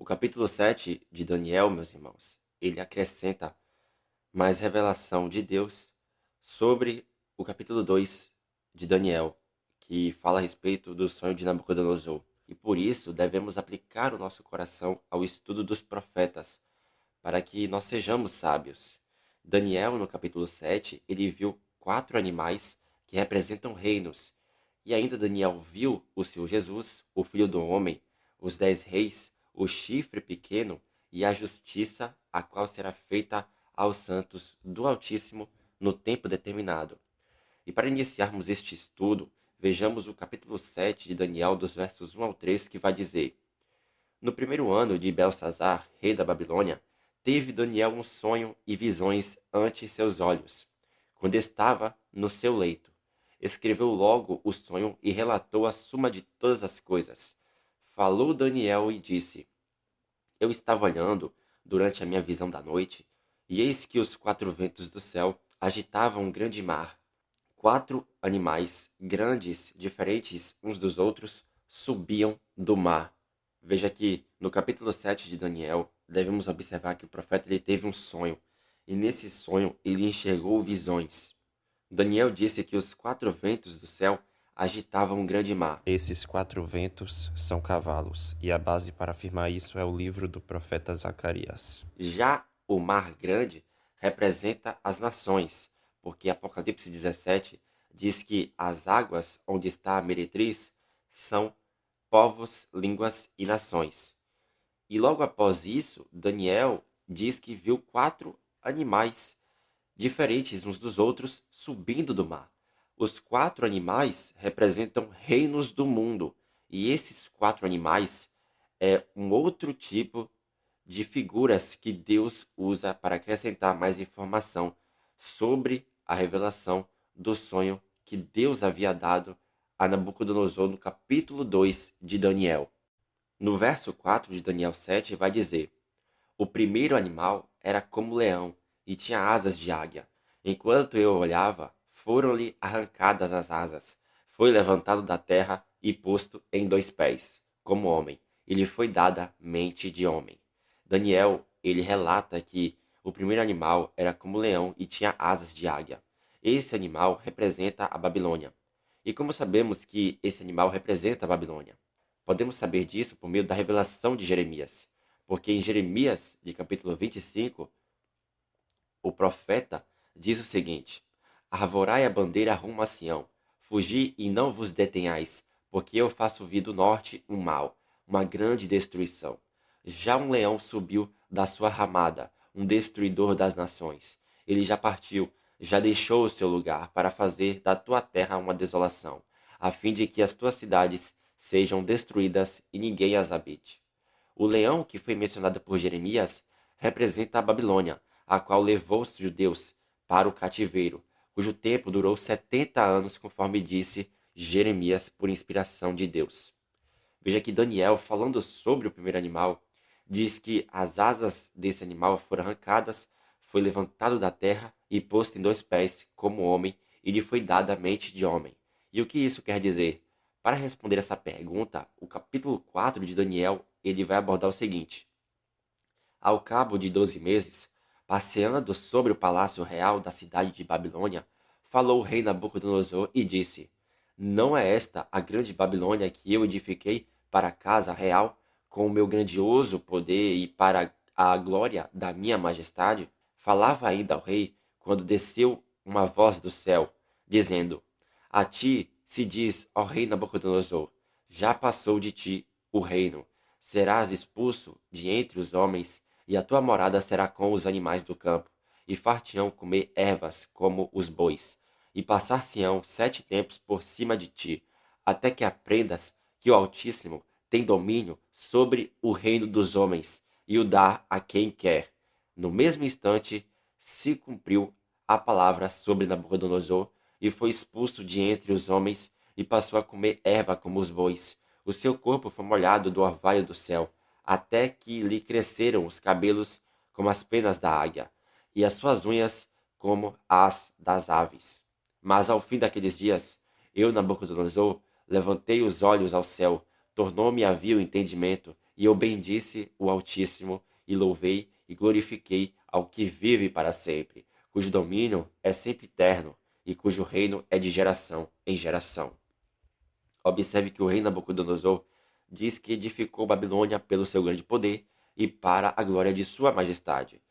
capítulo 7 de Daniel, meus irmãos, ele acrescenta mais revelação de Deus sobre o capítulo 2 de Daniel, que fala a respeito do sonho de Nabucodonosor. E por isso devemos aplicar o nosso coração ao estudo dos profetas, para que nós sejamos sábios. Daniel, no capítulo 7, ele viu 4 animais que representam reinos. E ainda Daniel viu o Senhor Jesus, o Filho do Homem, os 10 reis, o chifre pequeno e a justiça, a qual será feita aos santos do Altíssimo no tempo determinado. E para iniciarmos este estudo, vejamos o capítulo 7 de Daniel, dos versos 1 ao 3, que vai dizer: No primeiro ano de Belsazar, rei da Babilônia, teve Daniel um sonho e visões ante seus olhos, quando estava no seu leito. Escreveu logo o sonho e relatou a suma de todas as coisas. Falou Daniel e disse: Eu estava olhando durante a minha visão da noite, e eis que os 4 ventos do céu agitavam um grande mar. 4 animais grandes, diferentes uns dos outros, subiam do mar. Veja que no capítulo 7 de Daniel, devemos observar que o profeta ele teve um sonho, e nesse sonho ele enxergou visões. Daniel disse que os 4 ventos do céu agitavam um grande mar. Esses 4 ventos são cavalos, e a base para afirmar isso é o livro do profeta Zacarias. Já o mar grande representa as nações, porque Apocalipse 17 diz que as águas onde está a meretriz são povos, línguas e nações. E logo após isso, Daniel diz que viu 4 animais diferentes uns dos outros subindo do mar. Os 4 animais representam reinos do mundo, e esses 4 animais é um outro tipo de figuras que Deus usa para acrescentar mais informação sobre a revelação do sonho que Deus havia dado a Nabucodonosor no capítulo 2 de Daniel. No verso 4 de Daniel 7 vai dizer: O primeiro animal era como leão e tinha asas de águia. Enquanto eu olhava, foram-lhe arrancadas as asas. Foi levantado da terra e posto em 2 pés, como homem, e lhe foi dada mente de homem. Daniel, ele relata que o primeiro animal era como leão e tinha asas de águia. Esse animal representa a Babilônia. E como sabemos que esse animal representa a Babilônia? Podemos saber disso por meio da revelação de Jeremias. Porque em Jeremias, de capítulo 25, o profeta diz o seguinte: Arvorai a bandeira rumo a Sião, fugi e não vos detenhais, porque eu faço vir do norte um mal, uma grande destruição. Já um leão subiu da sua ramada, um destruidor das nações. Ele já partiu, já deixou o seu lugar para fazer da tua terra uma desolação, a fim de que as tuas cidades sejam destruídas e ninguém as habite. O leão que foi mencionado por Jeremias representa a Babilônia, a qual levou os judeus para o cativeiro, cujo tempo durou 70 anos, conforme disse Jeremias por inspiração de Deus. Veja que Daniel, falando sobre o primeiro animal, diz que as asas desse animal foram arrancadas, foi levantado da terra e posto em 2 pés, como homem, e lhe foi dada a mente de homem. E o que isso quer dizer? Para responder essa pergunta, o capítulo 4 de Daniel ele vai abordar o seguinte: Ao cabo de 12 meses, passeando sobre o palácio real da cidade de Babilônia, falou o rei Nabucodonosor e disse: Não é esta a grande Babilônia que eu edifiquei para a casa real, com o meu grandioso poder e para a glória da minha majestade? Falava ainda ao rei, quando desceu uma voz do céu, dizendo: A ti se diz, ó rei Nabucodonosor, já passou de ti o reino. Serás expulso de entre os homens, e a tua morada será com os animais do campo, e far-te-ão comer ervas como os bois, e passar-se-ão 7 tempos por cima de ti, até que aprendas que o Altíssimo tem domínio sobre o reino dos homens, e o dá a quem quer. No mesmo instante se cumpriu a palavra sobre Nabucodonosor, e foi expulso de entre os homens, e passou a comer erva como os bois. O seu corpo foi molhado do orvalho do céu, até que lhe cresceram os cabelos como as penas da águia, e as suas unhas como as das aves. Mas ao fim daqueles dias, eu, Nabucodonosor, levantei os olhos ao céu, tornou-me a vir o entendimento, E eu bendisse o Altíssimo, e louvei e glorifiquei ao que vive para sempre, cujo domínio é sempre eterno, e cujo reino é de geração em geração. Observe que o rei Nabucodonosor diz que edificou Babilônia pelo seu grande poder e para a glória de sua majestade.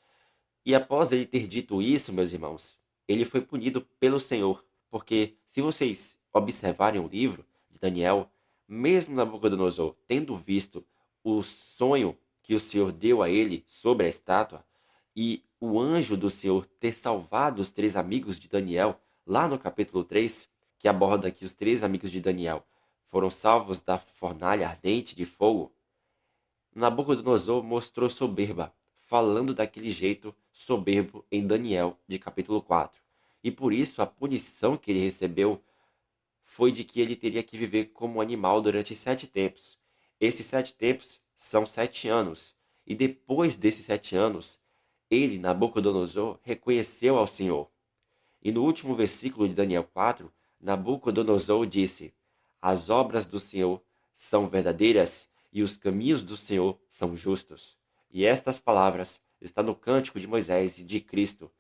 E após ele ter dito isso, meus irmãos, ele foi punido pelo Senhor, porque se vocês observarem o livro de Daniel, mesmo Nabucodonosor tendo visto o sonho que o Senhor deu a ele sobre a estátua e o anjo do Senhor ter salvado os três amigos de Daniel, lá no capítulo 3, que aborda que os três amigos de Daniel foram salvos da fornalha ardente de fogo, Nabucodonosor mostrou soberba, falando daquele jeito soberbo em Daniel, de capítulo 4. E por isso a punição que ele recebeu foi de que ele teria que viver como animal durante 7 tempos. Esses 7 tempos são 7 anos. E depois desses 7 anos, ele, Nabucodonosor, reconheceu ao Senhor. E no último versículo de Daniel 4, Nabucodonosor disse: As obras do Senhor são verdadeiras e os caminhos do Senhor são justos. E estas palavras estão no Cântico de Moisés e de Cristo,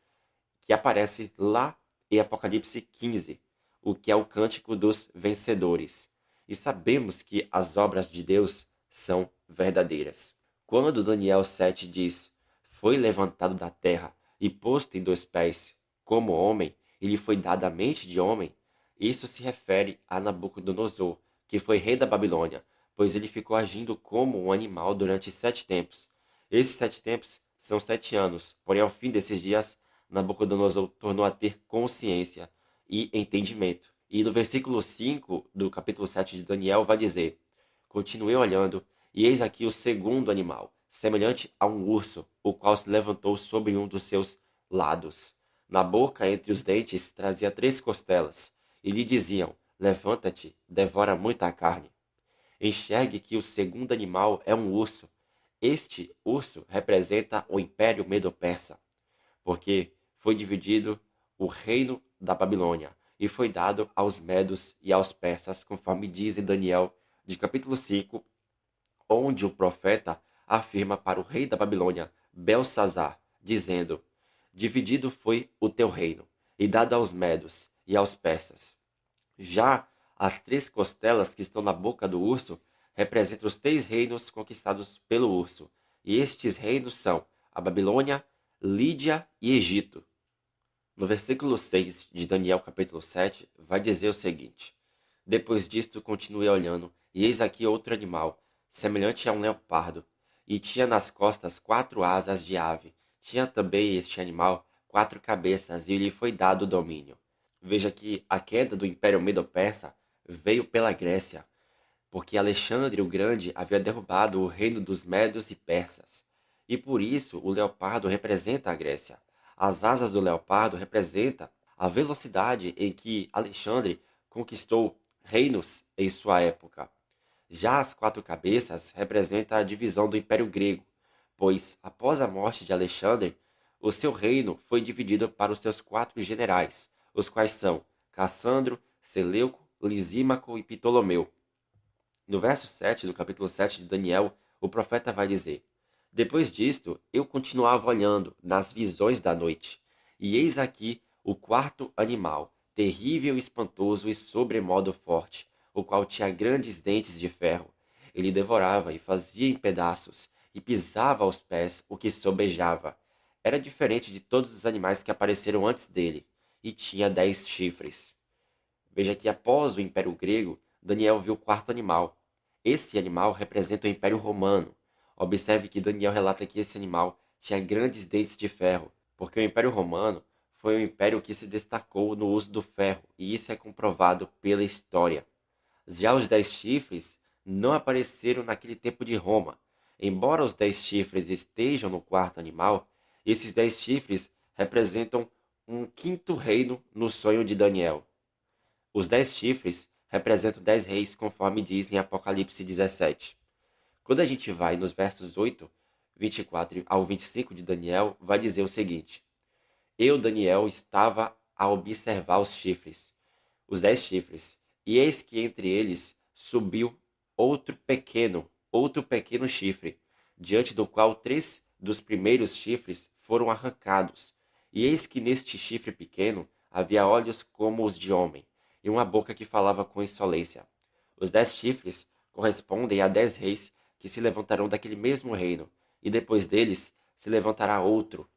que aparece lá em Apocalipse 15, o que é o Cântico dos Vencedores. E sabemos que as obras de Deus são verdadeiras. Quando Daniel 7 diz: Foi levantado da terra e posto em 2 pés, como homem, e lhe foi dada a mente de homem, isso se refere a Nabucodonosor, que foi rei da Babilônia, pois ele ficou agindo como um animal durante 7 tempos. Esses 7 tempos são 7 anos, porém ao fim desses dias, Nabucodonosor tornou a ter consciência e entendimento. E no versículo 5 do capítulo 7 de Daniel vai dizer: Continuei olhando, e eis aqui o segundo animal, semelhante a um urso, o qual se levantou sobre um dos seus lados. Na boca, entre os dentes, trazia 3 costelas, e lhe diziam: Levanta-te, devora muita carne. Enxergue que o segundo animal é um urso. Este urso representa o Império Medo-Persa, porque foi dividido o reino da Babilônia e foi dado aos medos e aos persas, conforme diz em Daniel, de capítulo 5, onde o profeta afirma para o rei da Babilônia, Belsazar, dizendo: Dividido foi o teu reino, e dado aos medos e aos persas. Já as 3 costelas que estão na boca do urso representam os 3 reinos conquistados pelo urso, e estes reinos são a Babilônia, Lídia e Egito. No versículo 6 de Daniel capítulo 7, vai dizer o seguinte: Depois disto continuei olhando, e eis aqui outro animal, semelhante a um leopardo, e tinha nas costas 4 asas de ave. Tinha também este animal 4 cabeças, e lhe foi dado o domínio. Veja que a queda do Império Medo-Persa veio pela Grécia, porque Alexandre o Grande havia derrubado o reino dos Medos e Persas. E por isso o leopardo representa a Grécia. As asas do leopardo representam a velocidade em que Alexandre conquistou reinos em sua época. Já as 4 cabeças representam a divisão do Império Grego, pois após a morte de Alexandre, o seu reino foi dividido para os seus 4 generais, os quais são Cassandro, Seleuco, Lisímaco e Ptolomeu. No verso 7 do capítulo 7 de Daniel, o profeta vai dizer: Depois disto, eu continuava olhando nas visões da noite, e eis aqui o quarto animal, terrível e espantoso e sobremodo forte, o qual tinha grandes dentes de ferro. Ele devorava e fazia em pedaços, e pisava aos pés o que sobejava. Era diferente de todos os animais que apareceram antes dele, e tinha 10 chifres. Veja que após o Império Grego, Daniel viu o quarto animal. Esse animal representa o Império Romano. Observe que Daniel relata que esse animal tinha grandes dentes de ferro, porque o Império Romano foi um império que se destacou no uso do ferro, e isso é comprovado pela história. Já os 10 chifres não apareceram naquele tempo de Roma. Embora os 10 chifres estejam no quarto animal, esses 10 chifres representam um quinto reino no sonho de Daniel. Os 10 chifres representam 10 reis, conforme diz em Apocalipse 17. Quando a gente vai nos versos 8, 24 ao 25 de Daniel, vai dizer o seguinte: Eu, Daniel, estava a observar os 10 chifres, e eis que entre eles subiu outro pequeno, outro pequeno chifre, diante do qual 3 dos primeiros chifres foram arrancados. E eis que neste chifre pequeno havia olhos como os de homem, e uma boca que falava com insolência. Os 10 chifres correspondem a 10 reis que se levantarão daquele mesmo reino, e depois deles se levantará outro,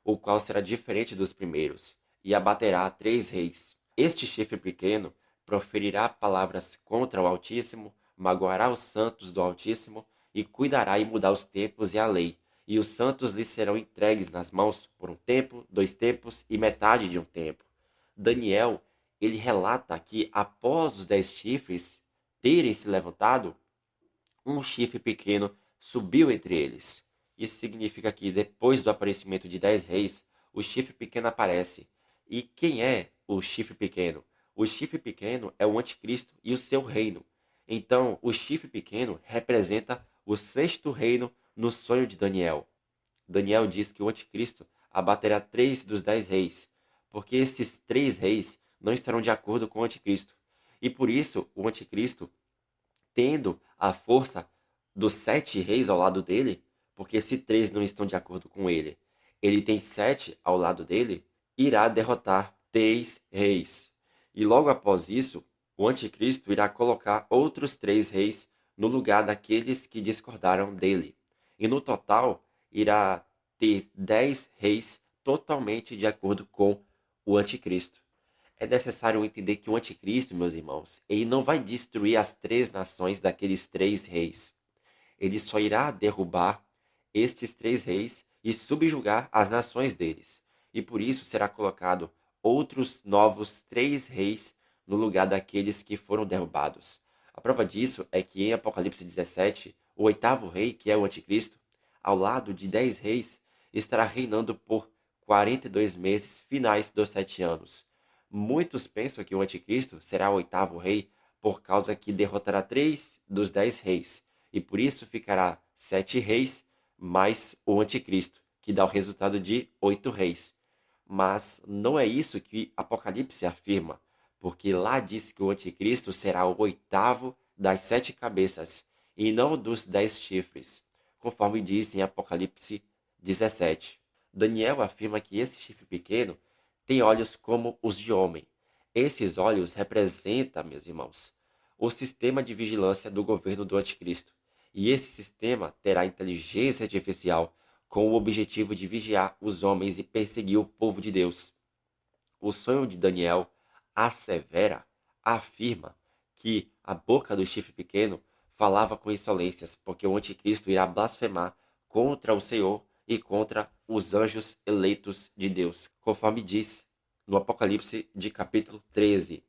o qual será diferente dos primeiros, e abaterá 3 reis. Este chifre pequeno proferirá palavras contra o Altíssimo, magoará os santos do Altíssimo, e cuidará em mudar os tempos e a lei. E os santos lhe serão entregues nas mãos por um tempo, 2 tempos e metade de um tempo. Daniel, ele relata que após os 10 chifres terem se levantado, um chifre pequeno subiu entre eles. Isso significa que depois do aparecimento de 10 reis, o chifre pequeno aparece. E quem é o chifre pequeno? O chifre pequeno é o anticristo e o seu reino. Então, o chifre pequeno representa o 6º reino no sonho de Daniel. Daniel diz que o anticristo abaterá 3 dos 10 reis, porque esses 3 reis não estarão de acordo com o anticristo. E por isso, o anticristo, tendo a força dos 7 reis ao lado dele, porque se 3 não estão de acordo com ele, ele tem 7 ao lado dele, irá derrotar 3 reis. E logo após isso, o anticristo irá colocar outros 3 reis no lugar daqueles que discordaram dele. E no total, irá ter 10 reis totalmente de acordo com o anticristo. É necessário entender que o anticristo, meus irmãos, ele não vai destruir as 3 nações daqueles 3 reis. Ele só irá derrubar estes 3 reis e subjugar as nações deles. E por isso será colocado outros novos 3 reis no lugar daqueles que foram derrubados. A prova disso é que em Apocalipse 17, o 8º rei, que é o anticristo, ao lado de 10 reis, estará reinando por 42 meses finais dos 7 anos. Muitos pensam que o anticristo será o 8º rei por causa que derrotará 3 dos 10 reis, e por isso ficará 7 reis mais o anticristo, que dá o resultado de 8 reis. Mas não é isso que Apocalipse afirma, porque lá diz que o anticristo será o 8º das 7 cabeças, e não dos 10 chifres, conforme diz em Apocalipse 17. Daniel afirma que esse chifre pequeno tem olhos como os de homem. Esses olhos representam, meus irmãos, o sistema de vigilância do governo do anticristo. E esse sistema terá inteligência artificial com o objetivo de vigiar os homens e perseguir o povo de Deus. O sonho de Daniel assevera, afirma que a boca do chifre pequeno falava com insolências, porque o anticristo irá blasfemar contra o Senhor e contra os anjos eleitos de Deus, conforme diz no Apocalipse de capítulo 13.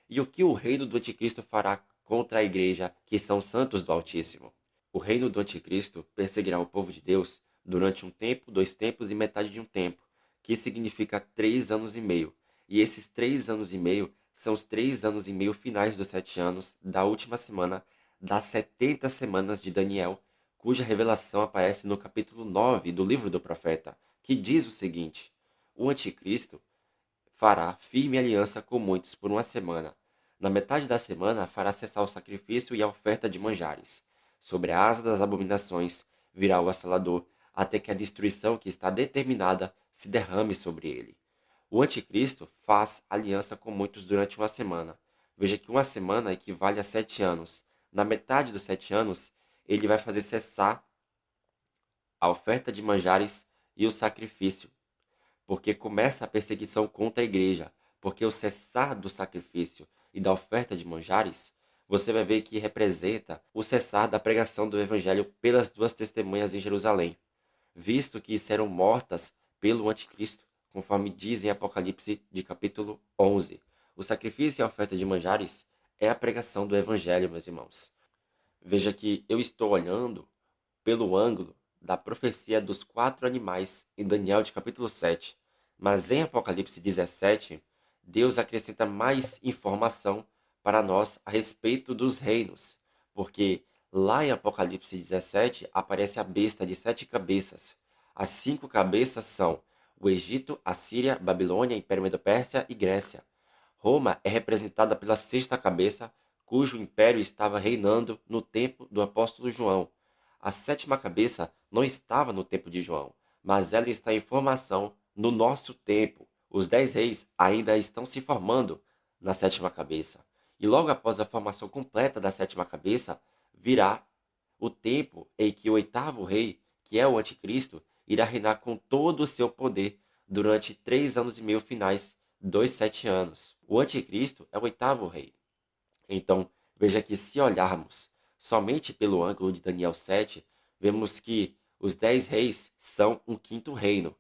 E o que o reino do anticristo fará contra a igreja, que são santos do Altíssimo? O reino do anticristo perseguirá o povo de Deus durante um tempo, 2 tempos e metade de um tempo, que significa 3 anos e meio. E esses 3 anos e meio são os 3 anos e meio finais dos 7 anos da última semana das 70 semanas de Daniel, cuja revelação aparece no capítulo 9 do livro do profeta, que diz o seguinte: o anticristo fará firme aliança com muitos por uma semana. Na metade da semana fará cessar o sacrifício e a oferta de manjares. Sobre a asa das abominações virá o assolador, até que a destruição que está determinada se derrame sobre ele. O anticristo faz aliança com muitos durante uma semana. Veja que uma semana equivale a 7 anos. Na metade dos 7 anos, ele vai fazer cessar a oferta de manjares e o sacrifício, porque começa a perseguição contra a igreja, porque o cessar do sacrifício e da oferta de manjares, você vai ver que representa o cessar da pregação do evangelho pelas 2 testemunhas em Jerusalém, visto que serão mortas pelo anticristo, conforme diz em Apocalipse de capítulo 11. O sacrifício e a oferta de manjares é a pregação do evangelho, meus irmãos. Veja que eu estou olhando pelo ângulo da profecia dos 4 animais em Daniel de capítulo 7. Mas em Apocalipse 17, Deus acrescenta mais informação para nós a respeito dos reinos, porque lá em Apocalipse 17 aparece a besta de 7 cabeças. As 5 cabeças são o Egito, a Síria, Babilônia, Império Medo-Pérsia e Grécia. Roma é representada pela 6ª cabeça cujo império estava reinando no tempo do apóstolo João. A sétima cabeça não estava no tempo de João, mas ela está em formação no nosso tempo. Os 10 reis ainda estão se formando na sétima cabeça. E logo após a formação completa da sétima cabeça, virá o tempo em que o oitavo rei, que é o anticristo, irá reinar com todo o seu poder durante 3 anos e meio finais dos 7 anos. O anticristo é o oitavo rei. Então, veja que se olharmos somente pelo ângulo de Daniel 7, vemos que os 10 reis são um quinto reino.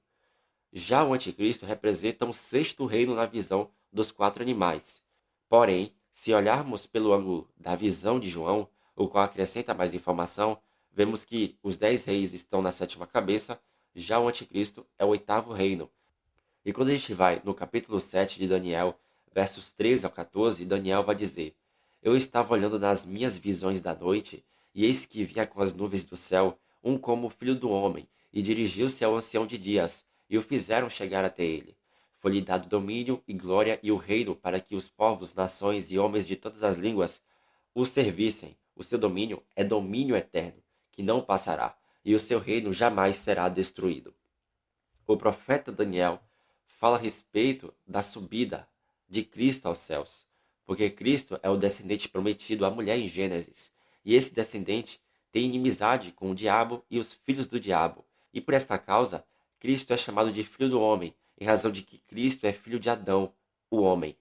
Já o anticristo representa um sexto reino na visão dos 4 animais. Porém, se olharmos pelo ângulo da visão de João, o qual acrescenta mais informação, vemos que os 10 reis estão na sétima cabeça, já o anticristo é o oitavo reino. E quando a gente vai no capítulo 7 de Daniel, versos 13 ao 14, Daniel vai dizer: Eu estava olhando nas minhas visões da noite, e eis que vinha com as nuvens do céu um como o filho do homem, e dirigiu-se ao ancião de dias, e o fizeram chegar até ele. Foi-lhe dado domínio e glória e o reino para que os povos, nações e homens de todas as línguas o servissem. O seu domínio é domínio eterno, que não passará, e o seu reino jamais será destruído. O profeta Daniel fala a respeito da subida de Cristo aos céus, porque Cristo é o descendente prometido à mulher em Gênesis, e esse descendente tem inimizade com o diabo e os filhos do diabo, e por esta causa, Cristo é chamado de filho do homem, em razão de que Cristo é filho de Adão, o homem.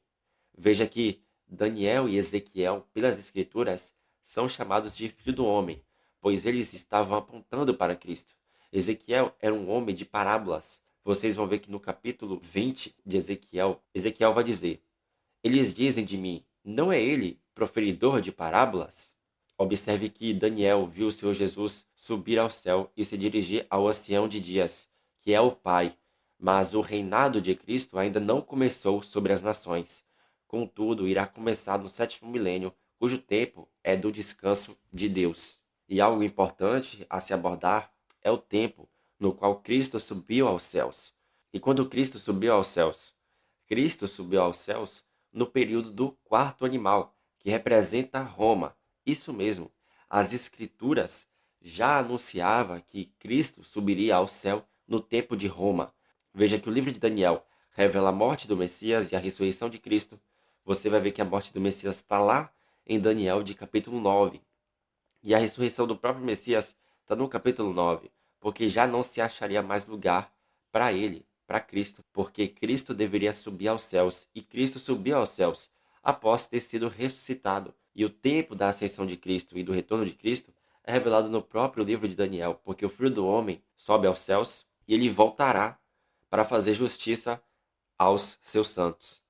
Veja que Daniel e Ezequiel, pelas Escrituras, são chamados de filho do homem, pois eles estavam apontando para Cristo. Ezequiel era um homem de parábolas. Vocês vão ver que no capítulo 20 de Ezequiel, Ezequiel vai dizer: Eles dizem de mim, não é ele proferidor de parábolas? Observe que Daniel viu o Senhor Jesus subir ao céu e se dirigir ao ancião de dias, que é o Pai. Mas o reinado de Cristo ainda não começou sobre as nações. Contudo, irá começar no sétimo milênio, cujo tempo é do descanso de Deus. E algo importante a se abordar é o tempo no qual Cristo subiu aos céus. E quando Cristo subiu aos céus? Cristo subiu aos céus no período do quarto animal, que representa Roma. Isso mesmo, as Escrituras já anunciavam que Cristo subiria ao céu no tempo de Roma. Veja que o livro de Daniel revela a morte do Messias e a ressurreição de Cristo. Você vai ver que a morte do Messias está lá em Daniel de capítulo 9. E a ressurreição do próprio Messias está no capítulo 9, porque já não se acharia mais lugar para ele, para Cristo, porque Cristo deveria subir aos céus, e Cristo subiu aos céus após ter sido ressuscitado. E o tempo da ascensão de Cristo e do retorno de Cristo é revelado no próprio livro de Daniel, porque o Filho do Homem sobe aos céus e ele voltará para fazer justiça aos seus santos.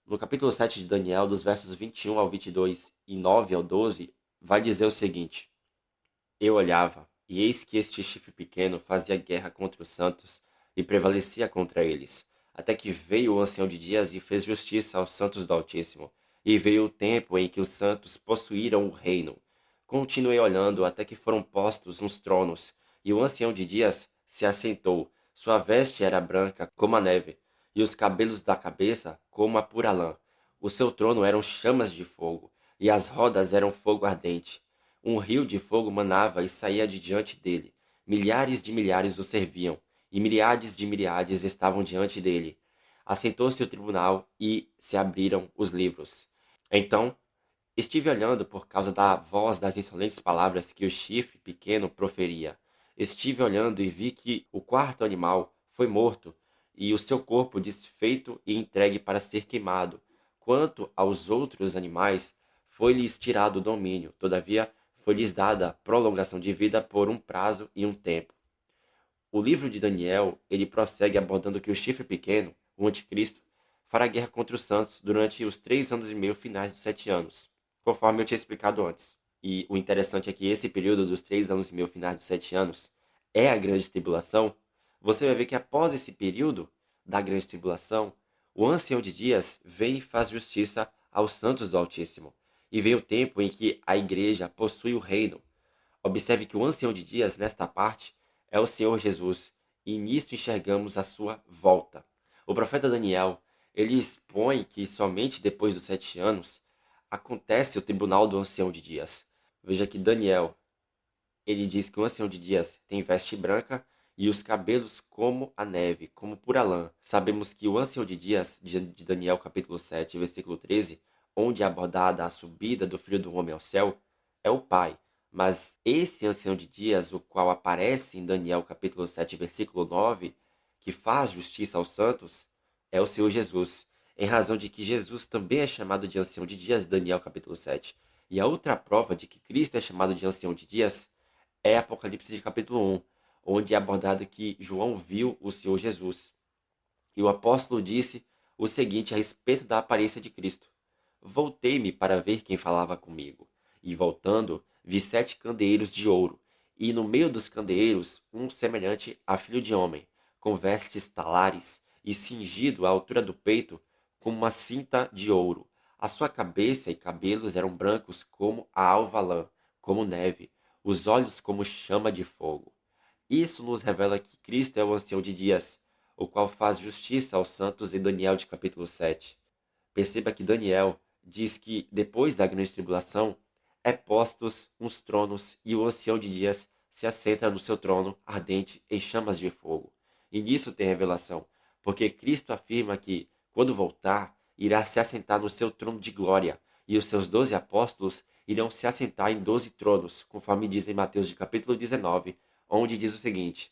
No capítulo 7 de Daniel, dos versos 21 ao 22 e 9 ao 12, vai dizer o seguinte: Eu olhava, e eis que este chifre pequeno fazia guerra contra os santos e prevalecia contra eles, até que veio o ancião de dias e fez justiça aos santos do Altíssimo, e veio o tempo em que os santos possuíram o reino. Continuei olhando até que foram postos uns tronos, e o ancião de dias se assentou. Sua veste era branca como a neve, e os cabelos da cabeça como a pura lã. O seu trono eram chamas de fogo, e as rodas eram fogo ardente. Um rio de fogo manava e saía de diante dele. Milhares de milhares o serviam, e milhares de milhares estavam diante dele. Assentou-se o tribunal e se abriram os livros. Então estive olhando por causa da voz das insolentes palavras que o chifre pequeno proferia. Estive olhando e vi que o quarto animal foi morto, e o seu corpo desfeito e entregue para ser queimado. Quanto aos outros animais, foi-lhes tirado o domínio, todavia foi-lhes dada prolongação de vida por um prazo e um tempo. O livro de Daniel, ele prossegue abordando que o chifre pequeno, o anticristo, fará guerra contra os santos durante os 3 anos e meio finais dos 7 anos, conforme eu tinha explicado antes. E o interessante é que esse período dos 3 anos e meio finais dos 7 anos é a grande tribulação. Você vai ver que após esse período da grande tribulação, o ancião de dias vem e faz justiça aos santos do Altíssimo. E vem o tempo em que a igreja possui o reino. Observe que o ancião de dias, nesta parte, é o Senhor Jesus, e nisto enxergamos a sua volta. O profeta Daniel, ele expõe que somente depois dos 7 anos, acontece o tribunal do ancião de dias. Veja que Daniel, ele diz que o ancião de dias tem veste branca e os cabelos como a neve, como pura lã. Sabemos que o ancião de dias, de Daniel capítulo 7, versículo 13, onde é abordada a subida do Filho do Homem ao céu, é o Pai. Mas esse ancião de dias, o qual aparece em Daniel capítulo 7, versículo 9, que faz justiça aos santos, é o Senhor Jesus, em razão de que Jesus também é chamado de ancião de dias, Daniel capítulo 7. E a outra prova de que Cristo é chamado de ancião de dias é Apocalipse de capítulo 1, onde é abordado que João viu o Senhor Jesus. E o apóstolo disse o seguinte a respeito da aparência de Cristo: Voltei-me para ver quem falava comigo. E voltando, vi 7 candeeiros de ouro, e no meio dos candeeiros um semelhante a filho de homem, com vestes talares, e cingido à altura do peito com uma cinta de ouro. A sua cabeça e cabelos eram brancos como a alva lã, como neve, os olhos como chama de fogo. Isso nos revela que Cristo é o ancião de dias, o qual faz justiça aos santos em Daniel de capítulo 7. Perceba que Daniel diz que depois da grande tribulação é postos uns tronos e o ancião de dias se assenta no seu trono ardente em chamas de fogo. E nisso tem revelação, porque Cristo afirma que, quando voltar, irá se assentar no seu trono de glória, e os seus 12 apóstolos irão se assentar em 12 tronos, conforme diz em Mateus de capítulo 19, onde diz o seguinte: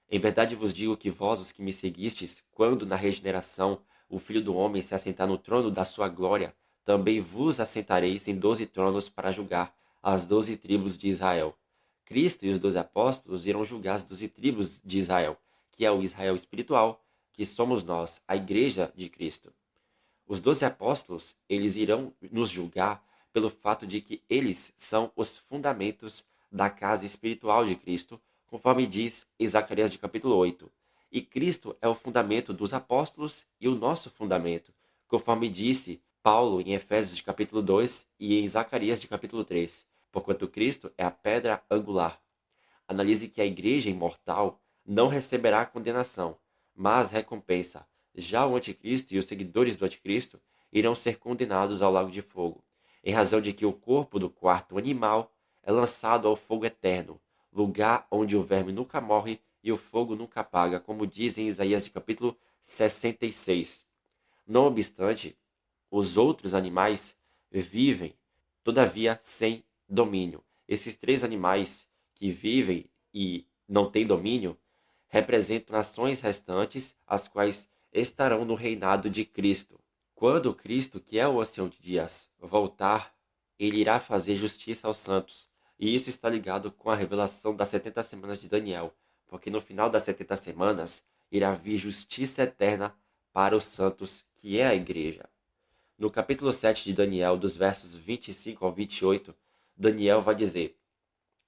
Em verdade vos digo que vós, os que me seguistes, quando na regeneração o Filho do Homem se assentar no trono da sua glória, também vos assentareis em 12 tronos para julgar as 12 tribos de Israel. Cristo e os 12 apóstolos irão julgar as 12 tribos de Israel, que é o Israel espiritual, que somos nós, a igreja de Cristo. Os 12 apóstolos, eles irão nos julgar pelo fato de que eles são os fundamentos da casa espiritual de Cristo, conforme diz em Zacarias de capítulo 8. E Cristo é o fundamento dos apóstolos e o nosso fundamento, conforme disse Paulo em Efésios de capítulo 2 e em Zacarias de capítulo 3, porquanto Cristo é a pedra angular. Analise que a igreja imortal não receberá condenação, mas recompensa. Já o anticristo e os seguidores do anticristo irão ser condenados ao lago de fogo, em razão de que o corpo do quarto animal é lançado ao fogo eterno, lugar onde o verme nunca morre e o fogo nunca apaga, como diz em Isaías de capítulo 66. Não obstante, os outros animais vivem, todavia, sem domínio. Esses 3 animais que vivem e não têm domínio representam nações restantes, as quais estarão no reinado de Cristo. Quando Cristo, que é o ancião de dias, voltar, ele irá fazer justiça aos santos. E isso está ligado com a revelação das 70 semanas de Daniel, porque no final das 70 semanas irá vir justiça eterna para os santos, que é a igreja. No capítulo 7 de Daniel, dos versos 25 ao 28, Daniel vai dizer: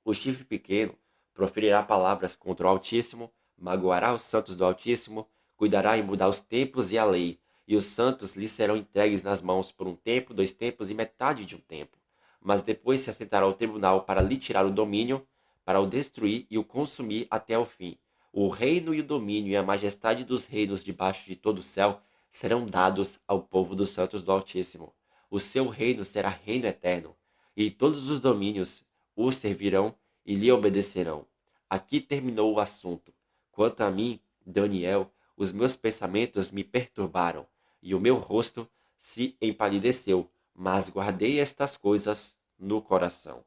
O chifre pequeno proferirá palavras contra o Altíssimo, magoará os santos do Altíssimo, cuidará em mudar os tempos e a lei, e os santos lhe serão entregues nas mãos por um tempo, 2 tempos e metade de um tempo. Mas depois se assentará ao tribunal para lhe tirar o domínio, para o destruir e o consumir até o fim. O reino e o domínio e a majestade dos reinos debaixo de todo o céu serão dados ao povo dos santos do Altíssimo. O seu reino será reino eterno, e todos os domínios o servirão e lhe obedecerão. Aqui terminou o assunto. Quanto a mim, Daniel, os meus pensamentos me perturbaram, e o meu rosto se empalideceu, mas guardei estas coisas no coração.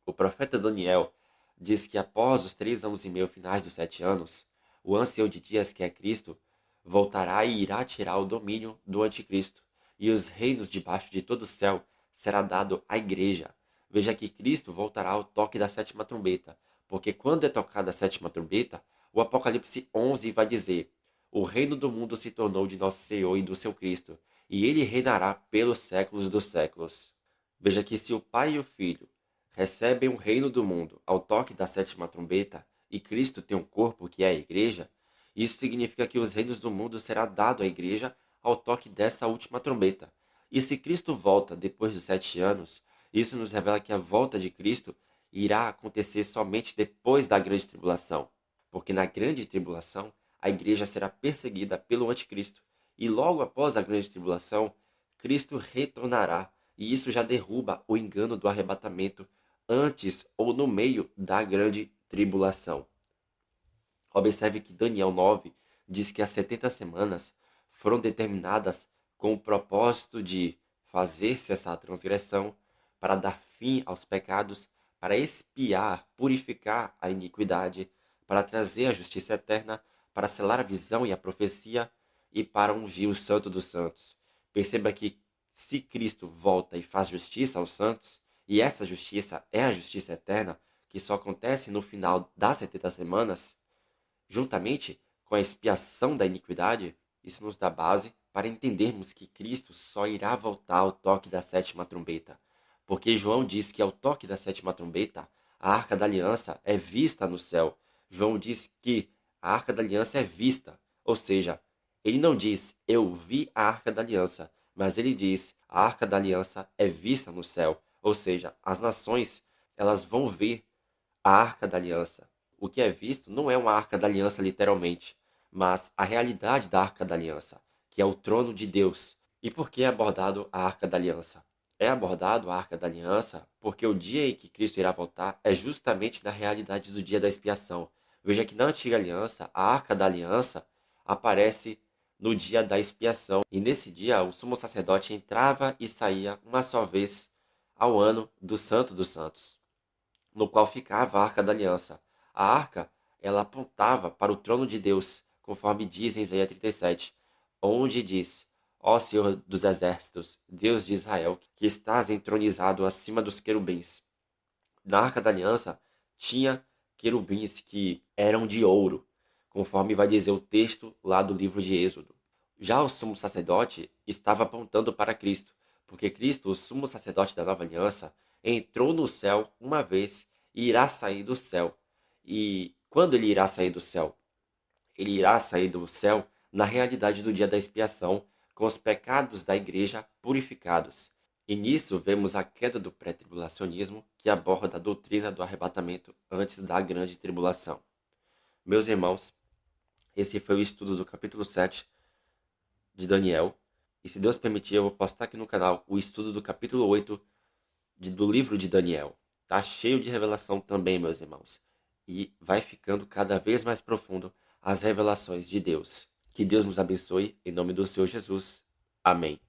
O profeta Daniel diz que após os 3 anos e meio finais dos 7 anos, o ancião de dias, que é Cristo, voltará e irá tirar o domínio do anticristo, e os reinos debaixo de todo o céu será dado à igreja. Veja que Cristo voltará ao toque da 7ª trombeta, porque quando é tocada a 7ª trombeta, o Apocalipse 11 vai dizer: O reino do mundo se tornou de nosso Senhor e do seu Cristo, e ele reinará pelos séculos dos séculos. Veja que se o Pai e o Filho recebem o reino do mundo ao toque da 7ª trombeta, e Cristo tem um corpo que é a igreja, isso significa que os reinos do mundo será dado à igreja ao toque dessa última trombeta. E se Cristo volta depois dos 7 anos, isso nos revela que a volta de Cristo irá acontecer somente depois da grande tribulação, porque na grande tribulação a igreja será perseguida pelo anticristo, e logo após a grande tribulação, Cristo retornará e isso já derruba o engano do arrebatamento antes ou no meio da grande tribulação. Observe que Daniel 9 diz que as 70 semanas foram determinadas com o propósito de fazer cessar a transgressão, para dar fim aos pecados, para expiar, purificar a iniquidade, para trazer a justiça eterna, para selar a visão e a profecia e para ungir o Santo dos Santos. Perceba que se Cristo volta e faz justiça aos santos, e essa justiça é a justiça eterna, que só acontece no final das 70 semanas, juntamente com a expiação da iniquidade, isso nos dá base para entendermos que Cristo só irá voltar ao toque da sétima trombeta. Porque João diz que ao toque da sétima trombeta, a arca da aliança é vista no céu. João diz que a arca da aliança é vista, ou seja, ele não diz eu vi a arca da aliança, mas ele diz a arca da aliança é vista no céu, ou seja, as nações elas vão ver a arca da aliança. O que é visto não é uma arca da aliança literalmente, mas a realidade da arca da aliança, que é o trono de Deus. E por que é abordado a arca da aliança? É abordado a arca da aliança porque o dia em que Cristo irá voltar é justamente na realidade do dia da expiação. Veja que na antiga aliança, a arca da aliança aparece no dia da expiação. E nesse dia, o sumo sacerdote entrava e saía uma só vez ao ano do Santo dos Santos, no qual ficava a Arca da Aliança. A arca, ela apontava para o trono de Deus, conforme diz em Isaías 37, onde diz: Ó Senhor dos exércitos, Deus de Israel, que estás entronizado acima dos querubins. Na Arca da Aliança tinha querubins que eram de ouro, conforme vai dizer o texto lá do livro de Êxodo. Já o sumo sacerdote estava apontando para Cristo, porque Cristo, o sumo sacerdote da nova aliança, entrou no céu uma vez e irá sair do céu. E quando ele irá sair do céu? Ele irá sair do céu na realidade do dia da expiação, com os pecados da igreja purificados. E nisso vemos a queda do pré-tribulacionismo, que aborda a doutrina do arrebatamento antes da grande tribulação. Meus irmãos, esse foi o estudo do capítulo 7 de Daniel. E se Deus permitir, eu vou postar aqui no canal o estudo do capítulo 8 do livro de Daniel. Tá cheio de revelação também, meus irmãos. E vai ficando cada vez mais profundo as revelações de Deus. Que Deus nos abençoe, em nome do Senhor Jesus. Amém.